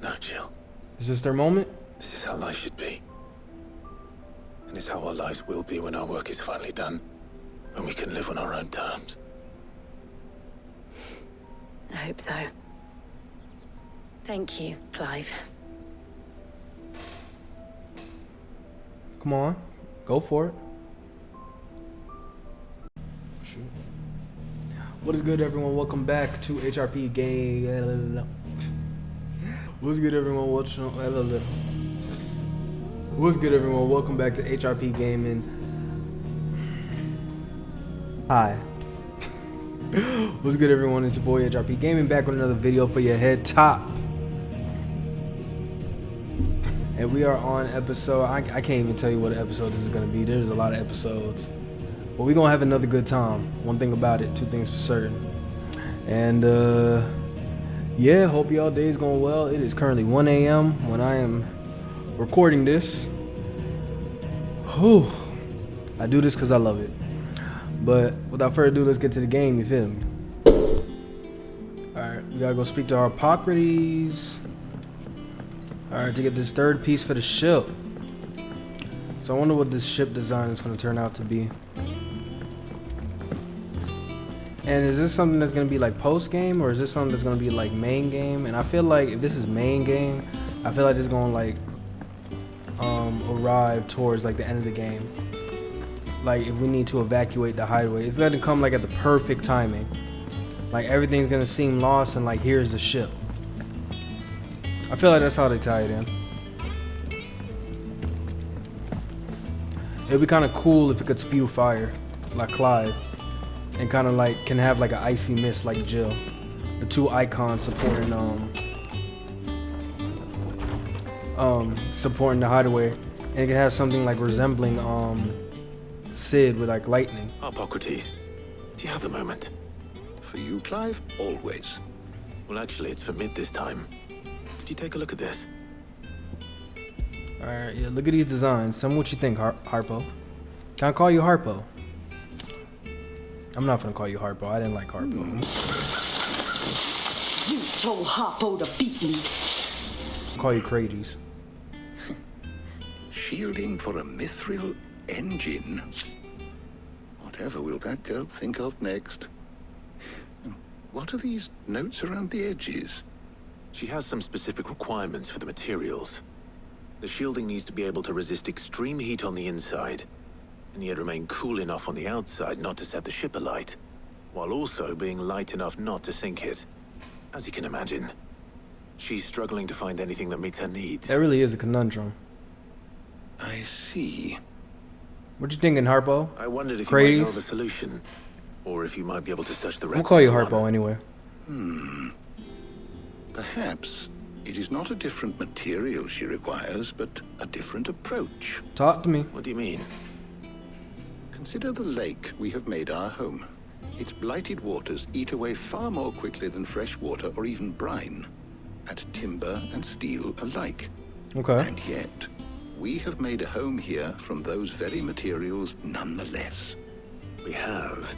No, Jill. Is this their moment? This is how life should be. And it's how our lives will be when our work is finally done. When we can live on our own terms. I hope so. Thank you, Clive. Come on. Go for it. Shoot. What is good, everyone? Welcome back to HRP Game. What's good, everyone? What's good, everyone? Welcome back to HRP Gaming. Hi. What's good, everyone? It's your boy HRP Gaming back with another video for your head top. And we are on episode, I can't even tell you what episode this is going to be. There's a lot of episodes. But we're going to have another good time. One thing about it, two things for certain. And yeah, hope y'all day is going well. It is currently 1 a.m. when I am recording this. Whew. I do this because I love it. But without further ado, let's get to the game, you feel me? Alright, we gotta go speak to our Hippocrates. Alright, to get this third piece for the ship. So I wonder what this ship design is gonna turn out to be. And is this something that's gonna be like post game, or is this something that's gonna be like main game? And I feel like if this is main game, I feel like it's gonna like arrive towards like the end of the game. Like if we need to evacuate the hideaway, it's gonna come like at the perfect timing. Like everything's gonna seem lost, and like here's the ship. I feel like that's how they tie it in. It'd be kind of cool if it could spew fire, like Clive, and kind of like can have like an icy mist like Jill. The two icons supporting supporting the hideaway, and it can have something like resembling Cid with like lightning. Hippocrates, do you have the moment? For you, Clive? Always. Well, actually, it's for mid this time. Could you take a look at this? Alright, yeah, look at these designs. Tell me what you think, Harpo. Can I call you Harpo? I'm not gonna call you Harpo. I didn't like Harpo. You told Harpo to beat me. I'll call you Crates. Shielding for a mithril engine. Whatever will that girl think of next? What are these notes around the edges? She has some specific requirements for the materials. The shielding needs to be able to resist extreme heat on the inside, and yet remain cool enough on the outside not to set the ship alight, while also being light enough not to sink it. As you can imagine, she's struggling to find anything that meets her needs. That really is a conundrum. I see. What you thinking, Harpo? I wondered if Crates? you might know of a solution, or if you might be able to search the I'm records. gonna call you for Harpo one. anyway. Perhaps it is not a different material she requires, but a different approach. Talk to me. What do you mean? Consider the lake we have made our home. Its blighted waters eat away far more quickly than fresh water or even brine, at timber and steel alike. Okay. And yet, we have made a home here from those very materials nonetheless. We have.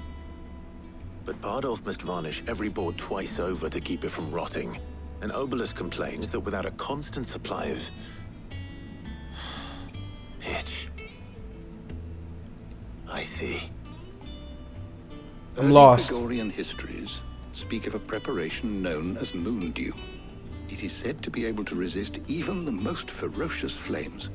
But Bardolph must varnish every board twice over to keep it from rotting. And Obelisk complains that without a constant supply of pitch. I see. I'm lost. Gregorian histories speak of a preparation known as moon dew. It is said to be able to resist even the most ferocious flames.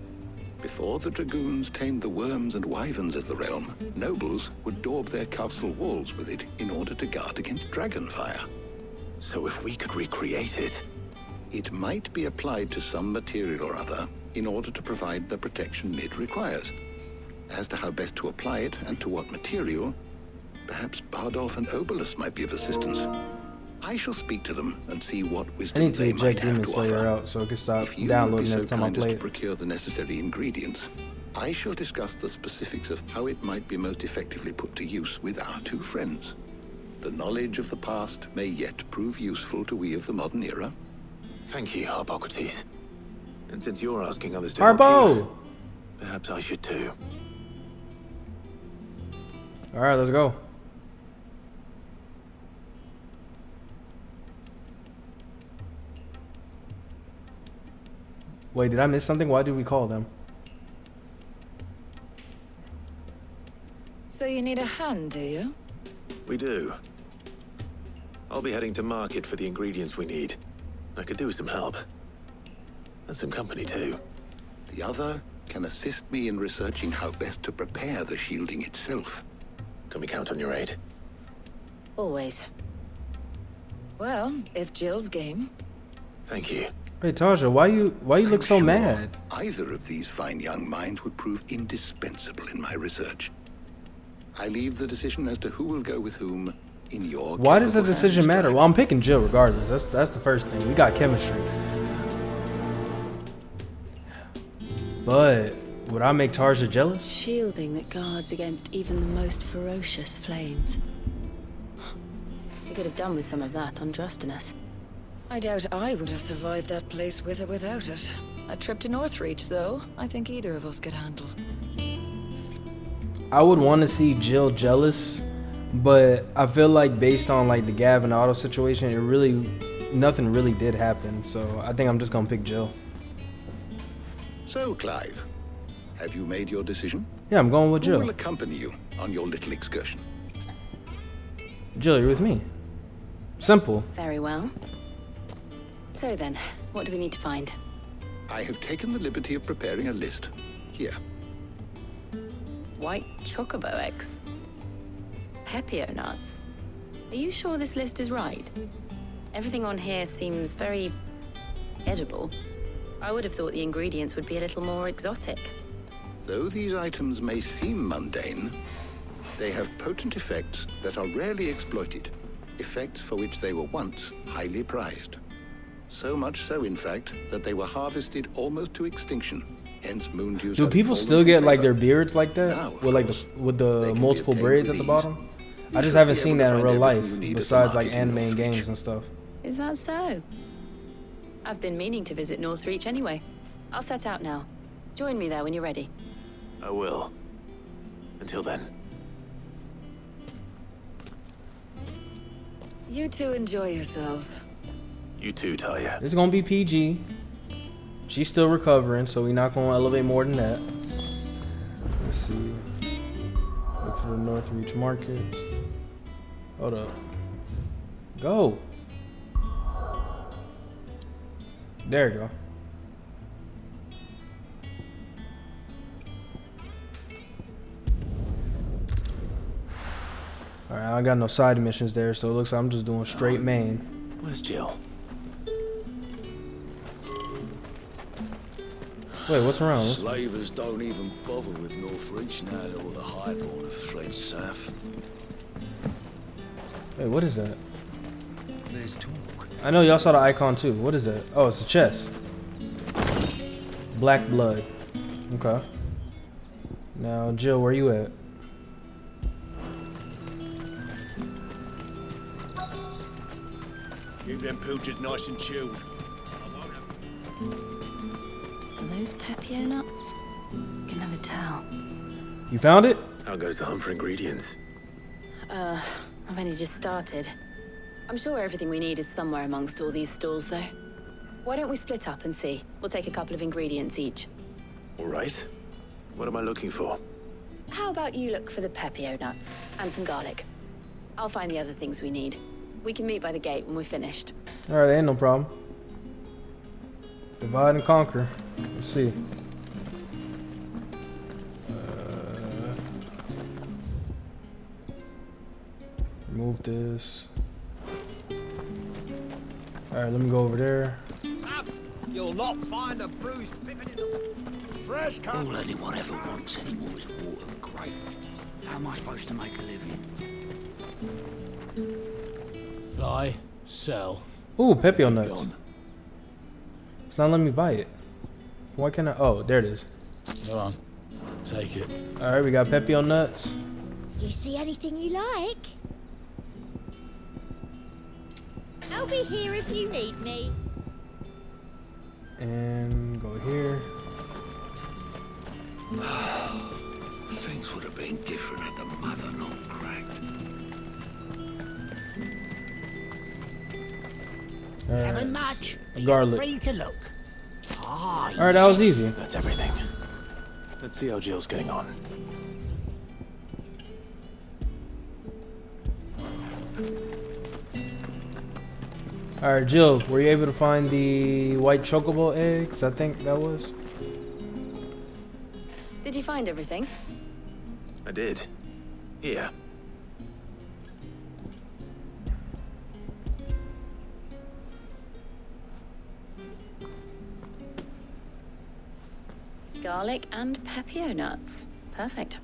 Before the dragoons tamed the worms and wyverns of the realm, nobles would daub their castle walls with it in order to guard against dragon fire. So if we could recreate it... It might be applied to some material or other in order to provide the protection Mid requires. As to how best to apply it and to what material, perhaps Bardolph and Obelisk might be of assistance. I shall speak to them and see what I wisdom need to they might eject have Demon to Slayer offer. out so I can stop If you would be downloading so every time I kind as play to it. procure the necessary ingredients, I shall discuss the specifics of how it might be most effectively put to use with our two friends. The knowledge of the past may yet prove useful to we of the modern era. Thank you, Hippocrates. And since you're asking others to help Harpo! you, perhaps I should too. Alright, let's go. Wait, did I miss something? Why did we call them? So you need a hand, do you? We do. I'll be heading to market for the ingredients we need. I could do with some help. And some company, too. The other can assist me in researching how best to prepare the shielding itself. Can we count on your aid? Always. Well, if Jill's game. Thank you. Hey, Tarja, why you look so I'm sure mad? Either of these fine young minds would prove indispensable in my research. I leave the decision as to who will go with whom in your. Why does the capable decision hands, matter? Clive. Well, I'm picking Jill regardless. That's the first thing. We got chemistry. But would I make Tarja jealous? Shielding that guards against even the most ferocious flames. You could have done with some of that on Drustinus. I doubt I would have survived that place with or without it. A trip to Northreach, though, I think either of us could handle. I would want to see Jill jealous, but I feel like based on like the Gav and Otto situation, nothing really did happen. So I think I'm just gonna pick Jill. So, Clive, have you made your decision? Yeah, I'm going with Who will Jill. accompany you on your little excursion? Jill, you're with me. Simple. Very well. So then, what do we need to find? I have taken the liberty of preparing a list. Here. White chocobo eggs. Pepio nuts. Are you sure this list is right? Everything on here seems very edible. I would have thought the ingredients would be a little more exotic. Though these items may seem mundane, they have potent effects that are rarely exploited. Effects for which they were once highly prized. So much so, in fact, that they were harvested almost to extinction. Hence, moon dews. Do have people fallen still from get like favor. their beards like that Now, of with like course, with they the can be multiple obtained braids with at the ease. bottom? You I just should haven't be seen able to that in find real life everything you need at the besides like market in anime and Northreach. games and stuff. Is that so? I've been meaning to visit Northreach anyway. I'll set out now. Join me there when you're ready. I will. Until then. You two enjoy yourselves. You too, Talia. It's gonna be PG. She's still recovering, so we're not gonna elevate more than that. Let's see. Look for the Northreach markets. Hold up. Go. There you go. Alright, I got no side missions there, so it looks like I'm just doing straight main. Where's Jill? Wait, what's around? Slavers don't even bother with Northreach now that all the highborn have fled south. Wait, what is that? There's talk. I know y'all saw the icon too. What is that? Oh, it's a chest. Black blood. Okay. Now, Jill, where you at? Keep them pilchers nice and chilled. Are those Pepio nuts? Can never tell. You found it? How goes the hunt for ingredients? I've only just started. I'm sure everything we need is somewhere amongst all these stalls, though. Why don't we split up and see? We'll take a couple of ingredients each. All right. What am I looking for? How about you look for the Pepio nuts and some garlic? I'll find the other things we need. We can meet by the gate when we're finished. Alright, ain't no problem. Divide and conquer. Let's see. Remove this. Alright, let me go over there. You'll not find a bruised pippin in the fresh cut. All anyone ever wants anymore is water and grape. How am I supposed to make a living? Buy, sell. Ooh, Pepio nuts. Gone. It's not letting me buy it. Why can't I? Oh, there it is. Go on, take it. Alright, we got Pepio nuts. Do you see anything you like? I'll be here if you need me. And go here. Things would have been different had the mother not cracked. Alright. Haven't much. Garlic. Free to look. Ah, Alright, that was easy. That's everything. Let's see how Jill's getting on. Alright, Jill, were you able to find the white chocobo eggs? I think that was. Did you find everything? I did. Here. Garlic and pepio nuts. Perfect.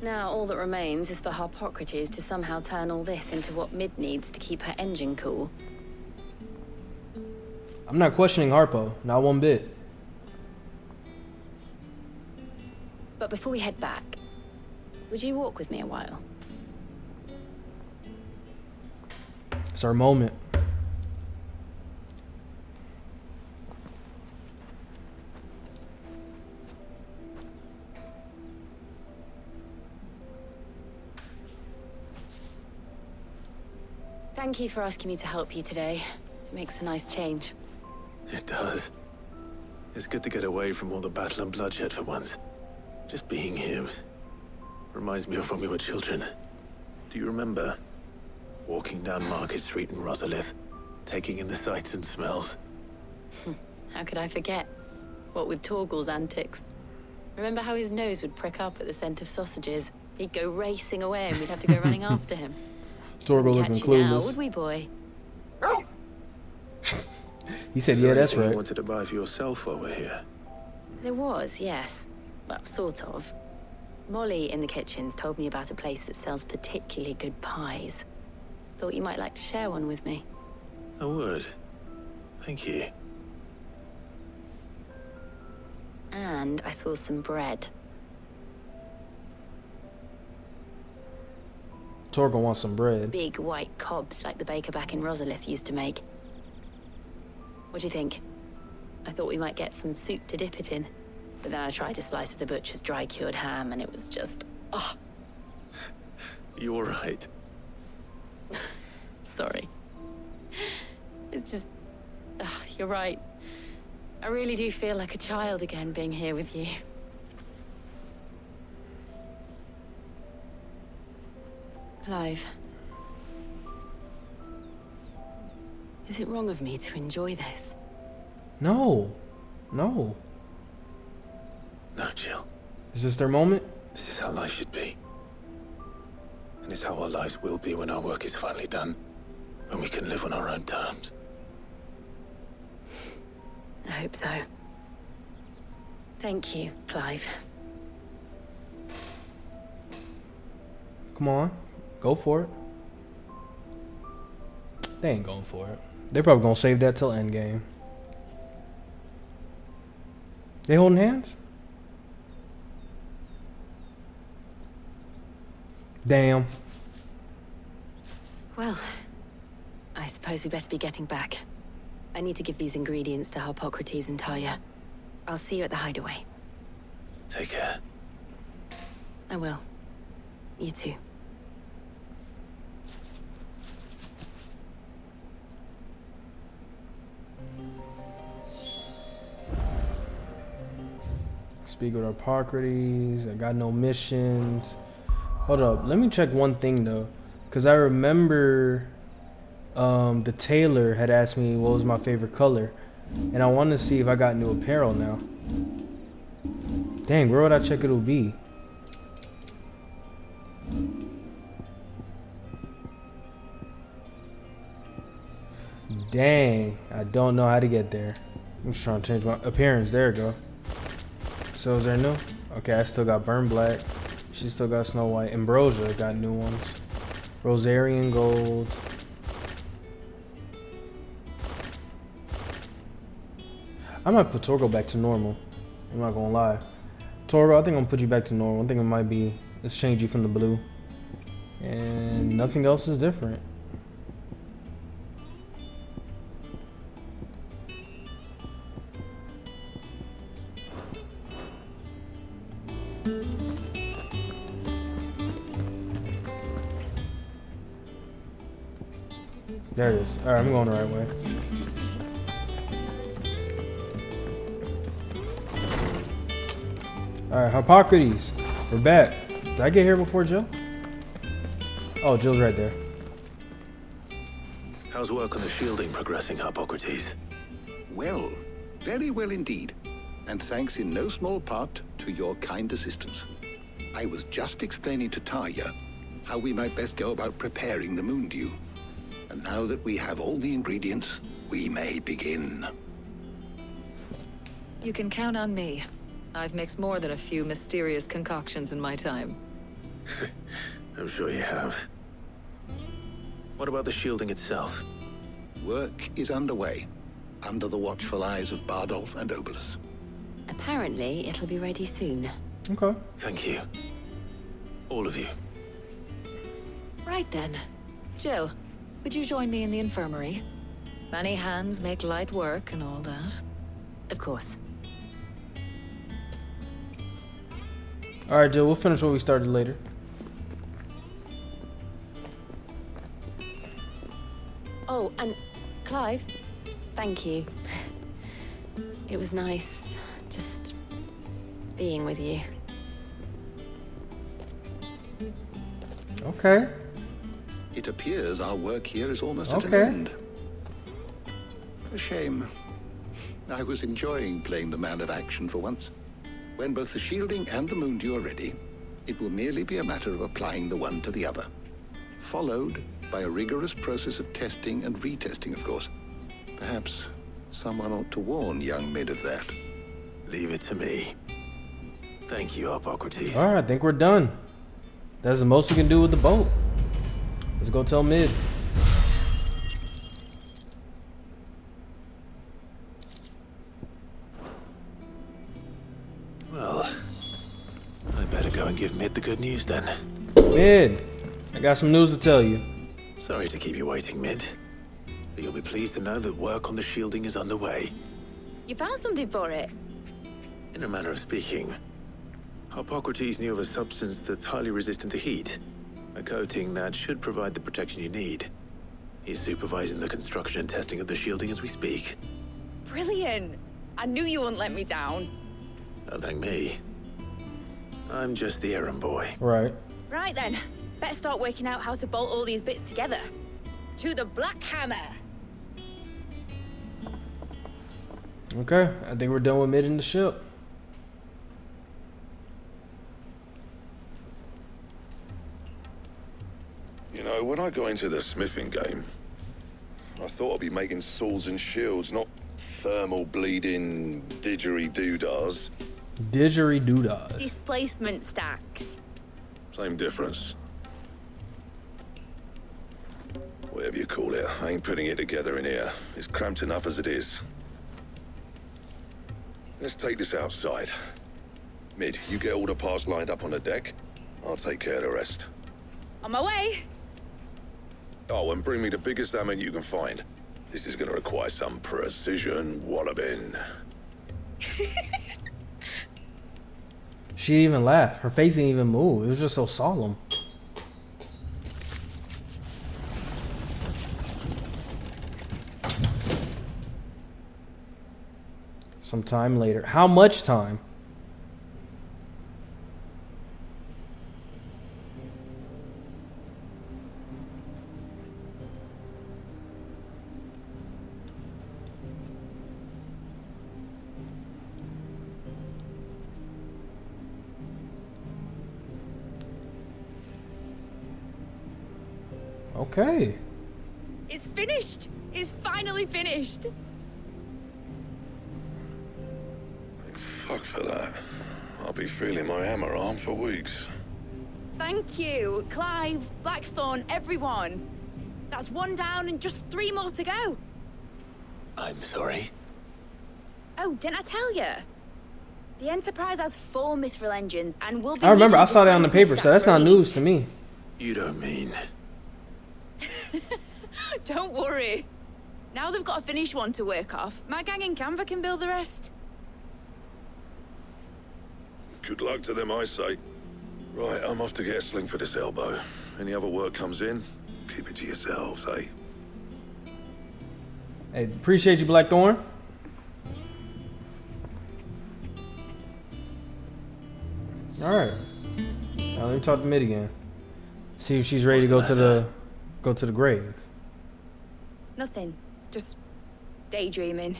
Now all that remains is for Harpocrates to somehow turn all this into what Mid needs to keep her engine cool. I'm not questioning Harpo, not one bit. But before we head back, would you walk with me a while? It's our moment. Thank you for asking me to help you today. It makes a nice change. It does. It's good to get away from all the battle and bloodshed for once. Just being here reminds me of when we were children. Do you remember? Walking down Market Street in Rosalith, taking in the sights and smells. How could I forget? What with Torgal's antics. Remember how his nose would prick up at the scent of sausages? He'd go racing away and we'd have to go running after him. Torgal looking clueless. Now, would we, boy? He said, yeah, that's right. You wanted to buy for yourself while we're here? There was, yes. Well, sort of. Molly in the kitchens told me about a place that sells particularly good pies. Thought you might like to share one with me. I would. Thank you. And I saw some bread. Torgal wants some bread. Big white cobs like the baker back in Rosalith used to make. What do you think? I thought we might get some soup to dip it in. But then I tried a slice of the butcher's dry-cured ham and it was just... oh. You all right? Sorry. It's just... you're right. I really do feel like a child again being here with you. Clive. Is it wrong of me to enjoy this? No. No. No, Jill. Is this their moment? This is how life should be. And it's how our lives will be when our work is finally done. When we can live on our own terms. I hope so. Thank you, Clive. Come on. Go for it. They ain't going for it. They're probably gonna save that till endgame. They holding hands? Damn. Well, I suppose we best be getting back. I need to give these ingredients to Harpocrates and Talia. I'll see you at the hideaway. Take care. I will. You too. Speak with Harpocrates. I got no missions. Hold up. Let me check one thing though. Cause I remember the tailor had asked me what was my favorite color. And I want to see if I got new apparel now. Dang, where would I check it'll be? Dang, I don't know how to get there. I'm just trying to change my appearance. There we go. So is there new? Okay, I still got Burn Black. She still got Snow White. Ambrosia got new ones. Rosarian Gold. I might put Torgo back to normal. I'm not gonna lie. Torgo, I think I'm gonna put you back to normal. I think it might be, let's change you from the blue. And nothing else is different. There it is. Alright, I'm going the right way. Alright, Hippocrates. We're back. Did I get here before Jill? Oh, Jill's right there. How's work on the shielding progressing, Hippocrates? Well, very well indeed. And thanks in no small part to your kind assistance. I was just explaining to Tarja how we might best go about preparing the moon dew. And now that we have all the ingredients, we may begin. You can count on me. I've mixed more than a few mysterious concoctions in my time. I'm sure you have. What about the shielding itself? Work is underway, under the watchful eyes of Bardolph and Obolus. Apparently, it'll be ready soon. Okay. Thank you. All of you. Right then. Jill, would you join me in the infirmary? Many hands make light work and all that. Of course. Alright, Jill, we'll finish what we started later. Oh, and Clive, thank you. It was nice just being with you. Okay. It appears our work here is almost at an Okay. end. A shame. I was enjoying playing the man of action for once. When both the shielding and the moon dew are ready, it will merely be a matter of applying the one to the other. Followed by a rigorous process of testing and retesting, of course. Perhaps someone ought to warn young Mid of that. Leave it to me. Thank you, Hippocrates. Alright, I think we're done. That's the most we can do with the boat. Let's go tell Mid. Well, I better go and give Mid the good news then. Mid, I got some news to tell you. Sorry to keep you waiting, Mid. But you'll be pleased to know that work on the shielding is underway. You found something for it? In a manner of speaking, Hippocrates knew of a substance that's highly resistant to heat. A coating that should provide the protection you need. He's supervising the construction and testing of the shielding as we speak. Brilliant! I knew you wouldn't let me down. Don't thank me. I'm just the errand boy. Right. Right then, better start working out how to bolt all these bits together. To the Black Hammer! Okay, I think we're done with Mid in the ship. You know, when I got into the smithing game, I thought I'd be making swords and shields, not thermal bleeding didgeridoo-dahs. Didgeridoo-dahs. Displacement stacks. Same difference. Whatever you call it, I ain't putting it together in here. It's cramped enough as it is. Let's take this outside. Mid, you get all the parts lined up on the deck. I'll take care of the rest. On my way! Oh, and bring me the biggest hammer you can find. This is gonna require some precision walloping. She didn't even laugh. Her face didn't even move. It was just so solemn. Some time later. How much time? Okay. It's finished! It's finally finished! Thank fuck for that. I'll be feeling my hammer arm for weeks. Thank you, Clive, Blackthorn, everyone. That's one down and just 3 more to go. I'm sorry. Oh, didn't I tell you? The Enterprise has 4 mithril engines and will be... I remember, I needing saw that on the paper, displacement so that's stack not for news to me. You don't mean... Don't worry. Now they've got a finished one to work off. My gang in Canva can build the rest. Good luck to them, I say. Right, I'm off to get a sling for this elbow. Any other work comes in, keep it to yourselves, eh? Hey, appreciate you, Blackthorn. Alright. Now let me talk to Mid again. See if she's ready to go to the grave. Nothing. Just daydreaming.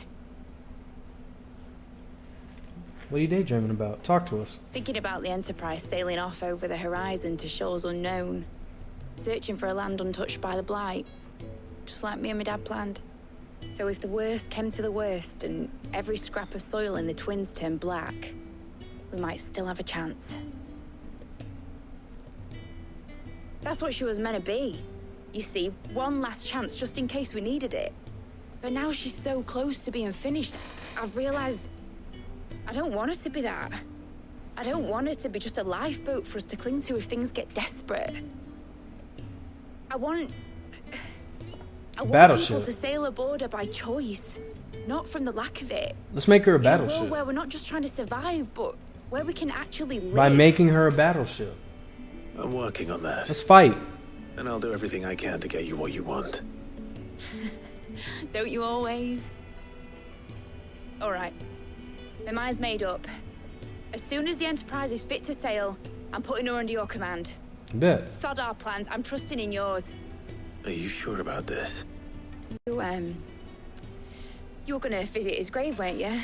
What are you daydreaming about? Talk to us. Thinking about the Enterprise sailing off over the horizon to shores unknown. Searching for a land untouched by the Blight. Just like me and my dad planned. So if the worst came to the worst and every scrap of soil in the Twins turned black, we might still have a chance. That's what she was meant to be. You see, one last chance just in case we needed it. But now she's so close to being finished, I've realized I don't want her to be that. I don't want her to be just a lifeboat for us to cling to if things get desperate. I want people to sail aboard her by choice, not from the lack of it. Let's make her a In battleship. a world where we're not just trying to survive, but where we can actually live. By making her a battleship. I'm working on that. Let's fight. And I'll do everything I can to get you what you want. Don't you always? All right. My mind's made up. As soon as the Enterprise is fit to sail, I'm putting her under your command. Bet. Sod our plans. I'm trusting in yours. Are you sure about this? You were gonna visit his grave, weren't you?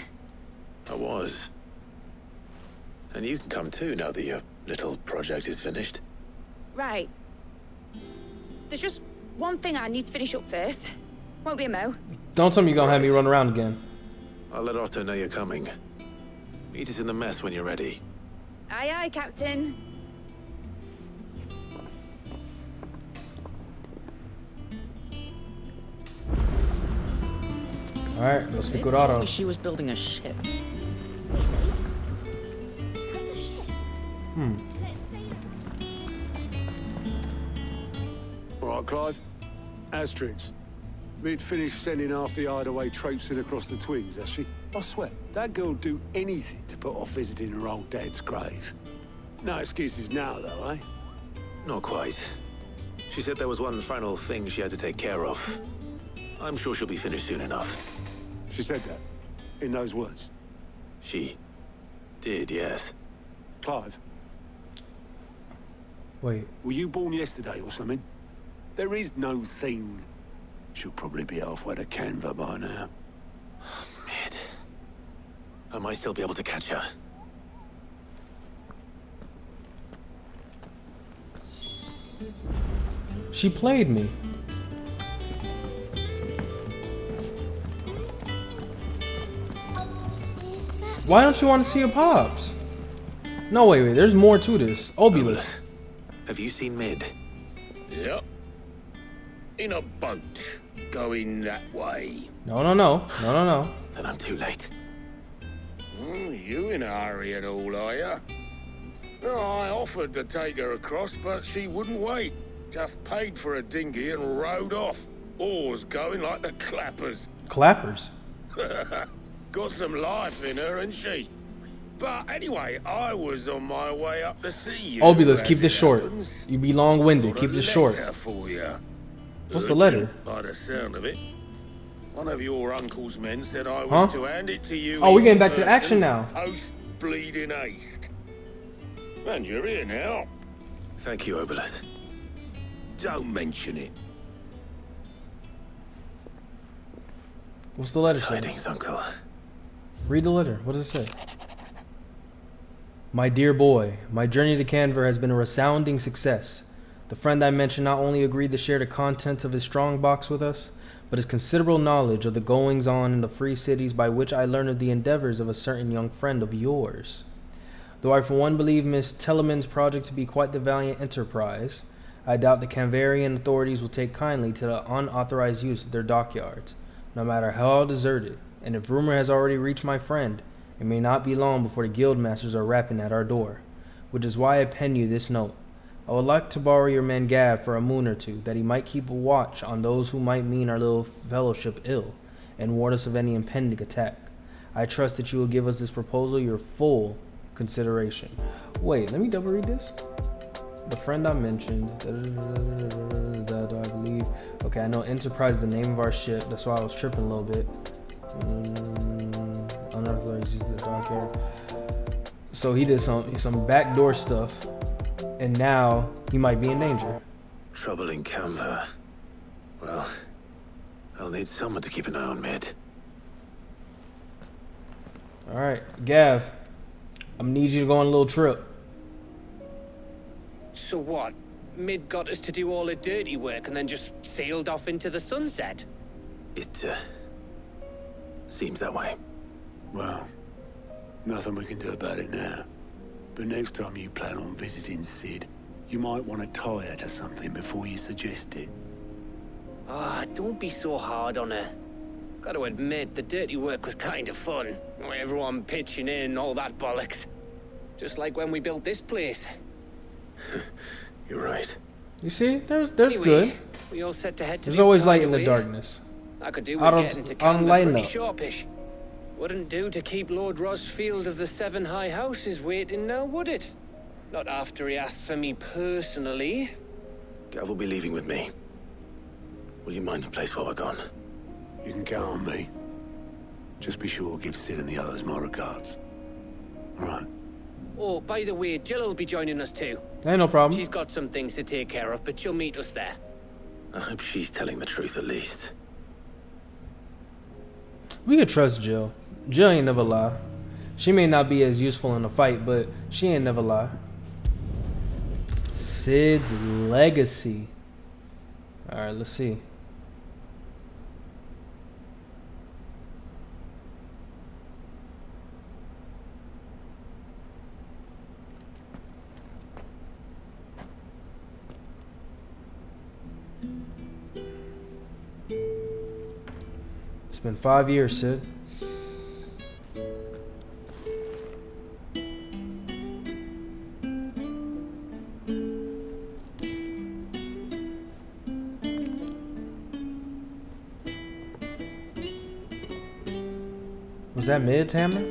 I was. And you can come too now that your little project is finished. Right. There's just one thing I need to finish up first. Won't be a mo. Don't tell me you're gonna have me run around again. I'll let Otto know you're coming. Meet us in the mess when you're ready. Aye, aye, Captain. Alright, let's speak with They told Otto. me she was building a ship. How's a ship? Hmm. Let's sail it. All right, Clive. Asterix. We'd finished sending half the hideaway traipsing across the Twins, has she? I swear, that girl'd do anything to put off visiting her old dad's grave. No excuses now, though, eh? Not quite. She said there was one final thing she had to take care of. I'm sure she'll be finished soon enough. She said that? In those words? She did, yes. Clive? Wait. Were you born yesterday or something? There is no thing. She'll probably be halfway to Canva by now. Mid. I might still be able to catch her. She played me. Why don't you want to see her pops? No, wait. There's more to this. Obulus. Have you seen Mid? Yep. In a boat, going that way. No. Then I'm too late. You in a hurry and all, are ya? I offered to take her across, but she wouldn't wait. Just paid for a dinghy and rowed off. Oars going like the clappers. Clappers? Got some life in her, ain't she? But anyway, I was on my way up to see you. Obulus, keep this short. You be long-winded. Keep this short. For you. What's the letter? By the sound of it. One of your uncle's men said I was to hand it to you. Oh, we're getting back to action now. Post bleeding haste. And you're here now. Thank you, Obulus. Don't mention it. What's the letter say? Tidings, Uncle. Read the letter. What does it say? My dear boy, my journey to Canver has been a resounding success. The friend I mentioned not only agreed to share the contents of his strongbox with us, but his considerable knowledge of the goings-on in the free cities by which I learned of the endeavors of a certain young friend of yours. Though I for one believe Miss Tellerman's project to be quite the valiant enterprise, I doubt the Canvarian authorities will take kindly to the unauthorized use of their dockyards, no matter how deserted, and if rumor has already reached my friend, it may not be long before the guildmasters are rapping at our door, which is why I pen you this note. I would like to borrow your man Gav for a moon or two, that he might keep a watch on those who might mean our little fellowship ill, and warn us of any impending attack. I trust that you will give us this proposal your full consideration. Wait, let me double read this. The friend I mentioned, that I believe. Okay, I know Enterprise is the name of our ship. That's why I was tripping a little bit. Unearthed use the dockyard. So he did some backdoor stuff, and now he might be in danger. Trouble in Canva. Well, I'll need someone to keep an eye on Mid. All right, Gav, I'm gonna need you to go on a little trip. So what? Mid got us to do all the dirty work and then just sailed off into the sunset? It, seems that way. Well, nothing we can do about it now. But next time you plan on visiting Cid, you might want to tie her to something before you suggest it. Ah, don't be so hard on her. Got to admit, the dirty work was kind of fun. Everyone pitching in, all that bollocks. Just like when we built this place. You're right. You see, there's Anyway, good. We all set to head to There's the always light in the away. darkness. I could do I with don't- getting to I don't Canva lighten pretty up. sharpish. Wouldn't do to keep Lord Rosfield of the Seven High Houses waiting now, would it? Not after he asked for me personally. Gav will be leaving with me. Will you mind the place while we're gone? You can count on me. Just be sure to give Cid and the others my regards. All right. Oh, by the way, Jill will be joining us too. Ain't no problem. She's got some things to take care of, but she'll meet us there. I hope she's telling the truth at least. We could trust Jill. Jill ain't never lie. She may not be as useful in a fight, but she ain't never lie. Cid's legacy. All right, let's see. It's been 5 years, Cid. Was that Mid's hammer?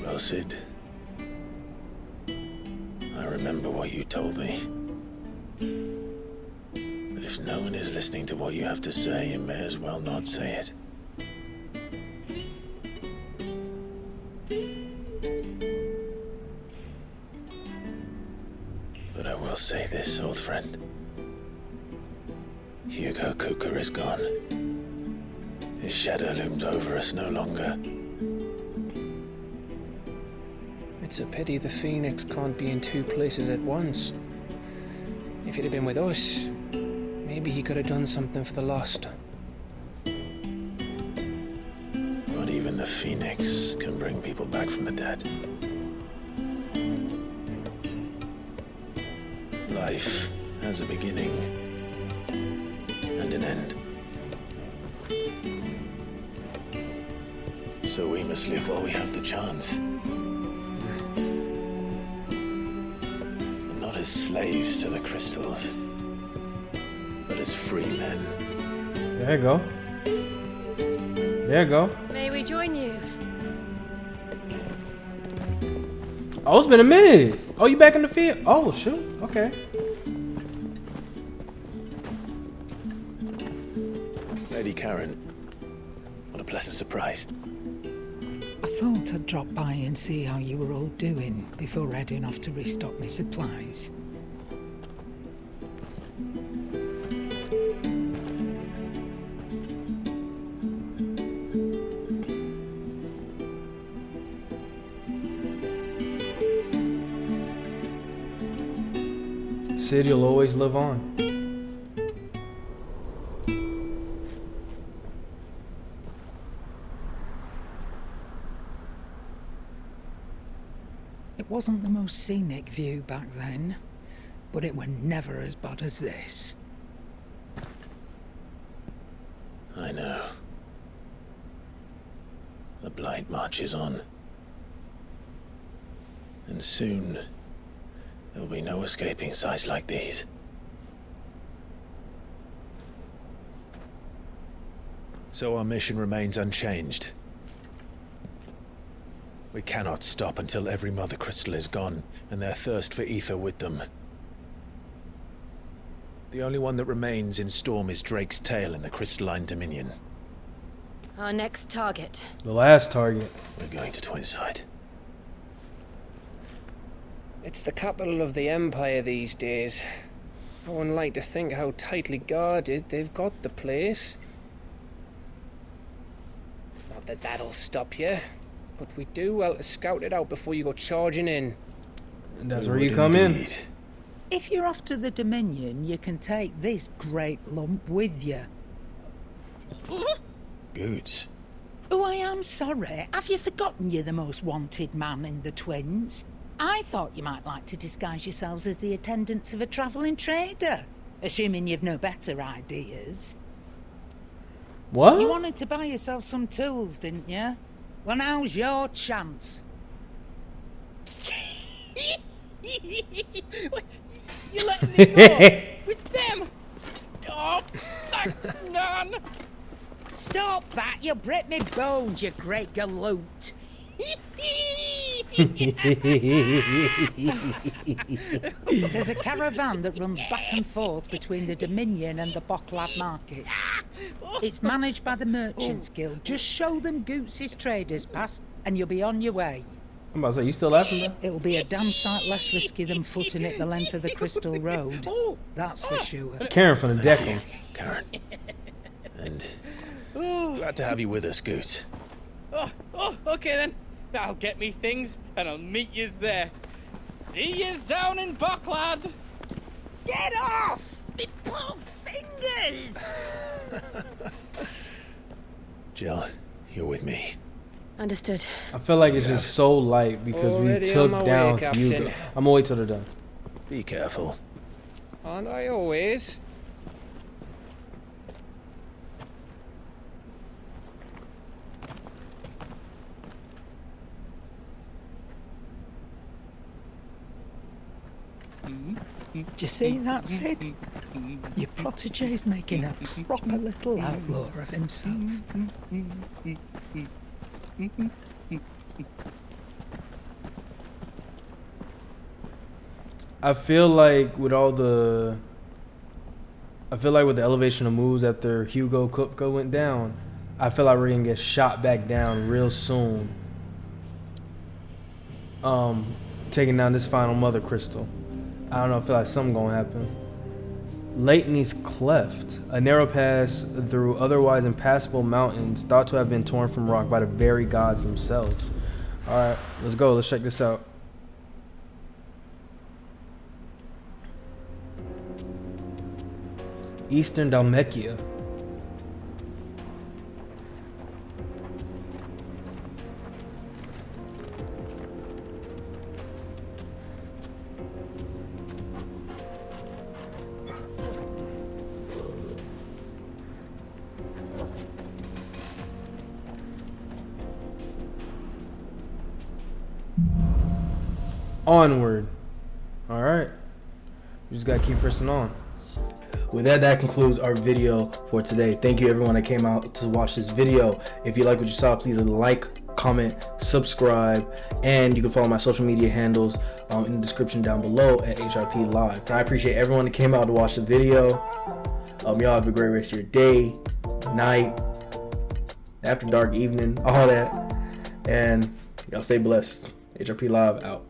Well, Cid, I remember what you told me. But if no one is listening to what you have to say, you may as well not say it. But I will say this, old friend. Hugo Cooker is gone. His shadow looms over us no longer. It's a pity the Phoenix can't be in two places at once. If he'd have been with us, maybe he could have done something for the lost. Not even the Phoenix can bring people back from the dead. Life has a beginning and an end. So we must live while we have the chance. And not as slaves to the crystals, but as free men. There you go. There you go. May we join you? Oh, it's been a minute. Oh, you back in the field? Oh, shoot. Okay. Lady Karen, what a pleasant surprise. I thought I'd drop by and see how you were all doing before heading off to restock my supplies. Cid, you'll always live on. It wasn't the most scenic view back then, but it were never as bad as this. I know. The blight marches on. And soon, there will be no escaping sights like these. So our mission remains unchanged. We cannot stop until every Mother Crystal is gone, and their thirst for ether with them. The only one that remains in Storm is Drake's tail in the Crystalline Dominion. Our next target. The last target. We're going to Twinside. It's the capital of the Empire these days. I wouldn't like to think how tightly guarded they've got the place. Not that that'll stop you, but we do well to scout it out before you go charging in. And that's where you come in. If you're off to the Dominion, you can take this great lump with you. Goods. Oh, I am sorry. Have you forgotten you're the most wanted man in the Twins? I thought you might like to disguise yourselves as the attendants of a travelling trader, assuming you've no better ideas. What? You wanted to buy yourself some tools, didn't you? Well, now's your chance. You letting me go with them? Oh, thanks, Nan. Stop that! You'll break me bones, you great galoot. There's a caravan that runs back and forth between the Dominion and the Bocklad markets. It's managed by the Merchants Guild. Just show them Goots' traders pass and you'll be on your way. I'm about to say, you still laughing, bro? It'll be a damn sight less risky than footing it the length of the Crystal Road. That's for sure. Karen from the deck. Karen. And glad to have you with us, Goots. Okay then. I'll get me things and I'll meet yous there. See yous down in Bocklad. Get off! Me poor fingers! Jill, you're with me. Understood. I feel like it's just so light because Already we took on my down way, Captain. Hugo. I'm gonna wait till they're done. Be careful. Aren't I always? Do you see that, Cid? Your protege's making a proper little outlaw of himself. I feel like with the elevation of moves after Hugo Kupka went down, I feel like we're gonna get shot back down real soon. Taking down this final mother crystal. I don't know, I feel like something gonna happen. Leighton's Cleft, a narrow pass through otherwise impassable mountains thought to have been torn from rock by the very gods themselves. Alright, let's go, let's check this out. Eastern Dalmekia. Onward. All right, we just gotta keep pressing on. With that concludes our video for today. Thank you everyone that came out to watch this video. If you like what you saw, please like, comment, subscribe, and you can follow my social media handles in the description down below at HRP Live. And I appreciate everyone that came out to watch the video. Y'all have a great rest of your day, night, after dark, evening, all that. And y'all stay blessed. HRP Live out.